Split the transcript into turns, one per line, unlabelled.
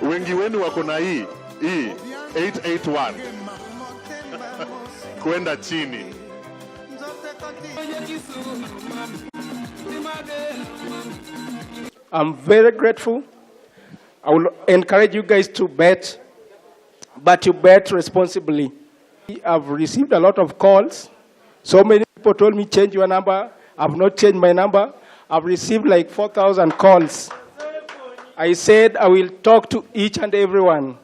Wengi wenu wako na hii 881 kwenda chini.
I'm very grateful. I will encourage you guys to bet, but you bet responsibly. I've received a lot of calls. So many people told me change your number. I've not changed my number. I've received like 4,000 calls. I said I will talk to each and everyone.